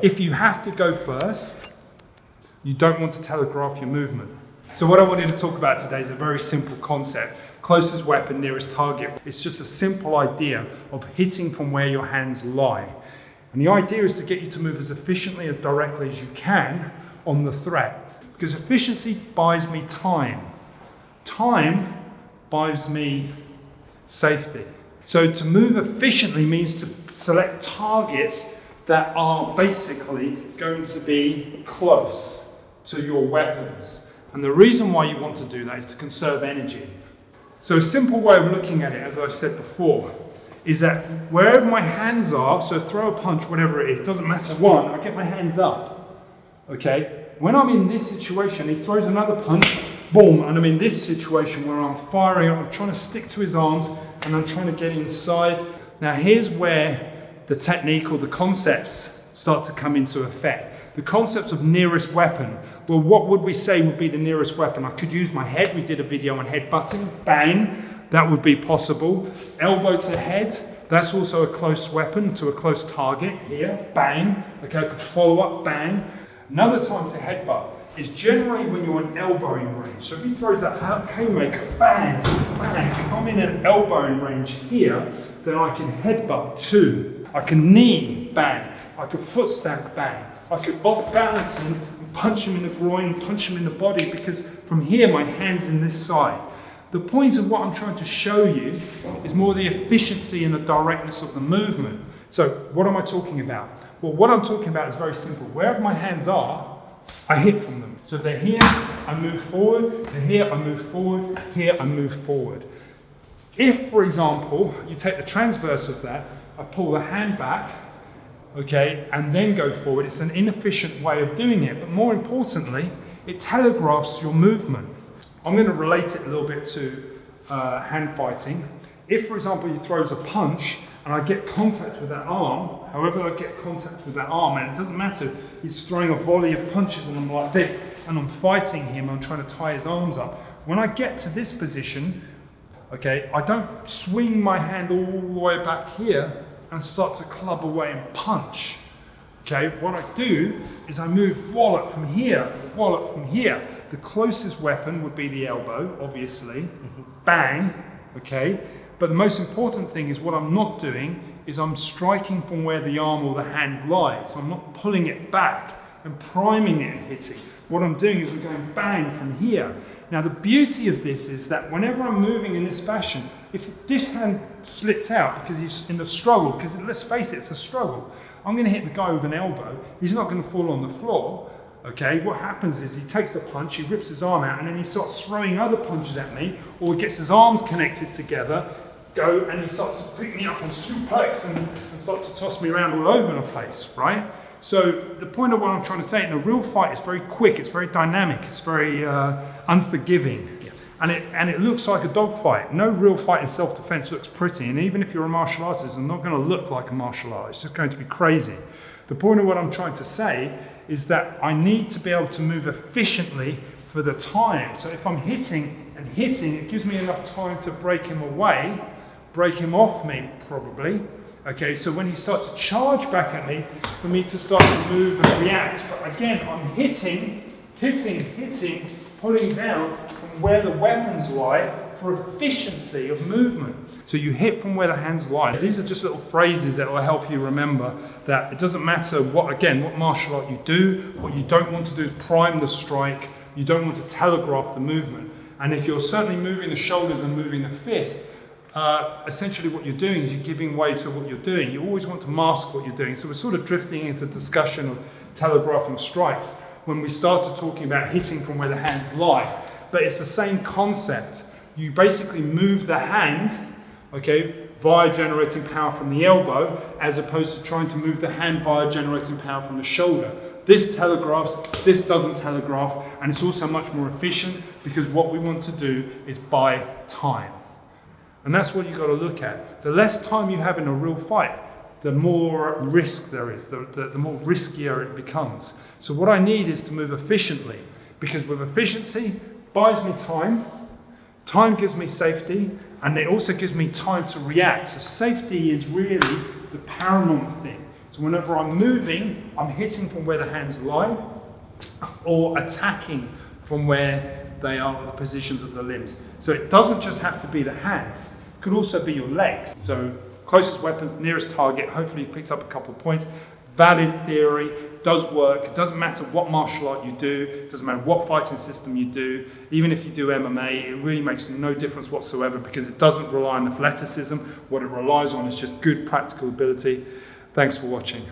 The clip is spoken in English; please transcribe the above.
If you have to go first, you don't want to telegraph your movement. So what I wanted to talk about today is a very simple concept. Closest weapon, nearest target. It's just a simple idea of hitting from where your hands lie. And the idea is to get you to move as efficiently, as directly as you can on the threat. Because efficiency buys me time. Time buys me safety. So to move efficiently means to select targets that are basically going to be close to your weapons. And the reason why you want to do that is to conserve energy. So a simple way of looking at it, as I said before, is that wherever my hands are, so throw a punch, whatever it is, doesn't matter one, I get my hands up, okay? When I'm in this situation, he throws another punch, boom, and I'm in this situation where I'm firing, I'm trying to stick to his arms, and I'm trying to get inside. Now here's where the technique or the concepts start to come into effect. The concepts of nearest weapon. Well, what would we say would be the nearest weapon? I could use my head. We did a video on headbutting. Bang. That would be possible. Elbow to head. That's also a close weapon to a close target. Here. Bang. Okay, I could follow up. Bang. Another time to headbutt is generally when you're in elbowing range. So if he throws that haymaker, bang, bang. If I'm in an elbowing range here, then I can headbutt too. I can knee, bang. I could foot stamp, bang. I could off balance him and punch him in the groin, punch him in the body, because from here my hand's in this side. The point of what I'm trying to show you is more the efficiency and the directness of the movement. So what am I talking about? Well, what I'm talking about is very simple. Wherever my hands are, I hit from them. So if they're here, I move forward. They're here, I move forward. Here, I move forward. If, for example, you take the transverse of that, I pull the hand back, okay, and then go forward. It's an inefficient way of doing it, but more importantly, it telegraphs your movement. I'm going to relate it a little bit to hand fighting. If, for example, he throws a punch and I get contact with that arm, however I get contact with that arm, and it doesn't matter, he's throwing a volley of punches and I'm like this, and I'm fighting him, I'm trying to tie his arms up. When I get to this position, okay, I don't swing my hand all the way back here and start to club away and punch. Okay, what I do is I move wallet from here, wallet from here. The closest weapon would be the elbow, obviously. Bang, okay? But the most important thing is what I'm not doing is I'm striking from where the arm or the hand lies. I'm not pulling it back and priming it and hitting. What I'm doing is I'm going bang from here. Now the beauty of this is that whenever I'm moving in this fashion, if this hand slipped out because he's in the struggle, because let's face it, it's a struggle, I'm going to hit the guy with an elbow, he's not going to fall on the floor, okay? What happens is he takes a punch, he rips his arm out, and then he starts throwing other punches at me, or he gets his arms connected together, and he starts to pick me up on suplex and start to toss me around all over the place, right? So the point of what I'm trying to say, in a real fight, it's very quick, it's very dynamic, it's very unforgiving. Yeah. And it looks like a dogfight. No real fight in self-defense looks pretty, and even if you're a martial artist, it's not going to look like a martial art, it's just going to be crazy. The point of what I'm trying to say is that I need to be able to move efficiently for the time. So if I'm hitting and hitting, it gives me enough time to break him away, break him off me probably. Okay, so when he starts to charge back at me, for me to start to move and react. But again, I'm hitting, pulling down from where the weapons lie for efficiency of movement. So you hit from where the hands lie. These are just little phrases that will help you remember that it doesn't matter what martial art you do. What you don't want to do is prime the strike. You don't want to telegraph the movement. And if you're certainly moving the shoulders and moving the fist, essentially what you're doing is you're giving way to what you're doing. You always want to mask what you're doing. So we're sort of drifting into discussion of telegraphing strikes when we started talking about hitting from where the hands lie. But it's the same concept. You basically move the hand, okay, via generating power from the elbow, as opposed to trying to move the hand via generating power from the shoulder. This telegraphs, this doesn't telegraph, and it's also much more efficient because what we want to do is buy time. And that's what you've got to look at. The less time you have in a real fight, the more risk there is, the more riskier it becomes. So what I need is to move efficiently, because with efficiency, buys me time gives me safety, and it also gives me time to react. So safety is really the paramount thing. It's So whenever I'm moving, I'm hitting from where the hands lie, or attacking from where they are, the positions of the limbs. So it doesn't just have to be the hands, it could also be your legs. So closest weapons, nearest target. Hopefully you've picked up a couple of points. Valid theory, does work. It doesn't matter what martial art you do, it doesn't matter what fighting system you do. Even if you do MMA, it really makes no difference whatsoever because it doesn't rely on athleticism. What it relies on is just good practical ability. Thanks for watching.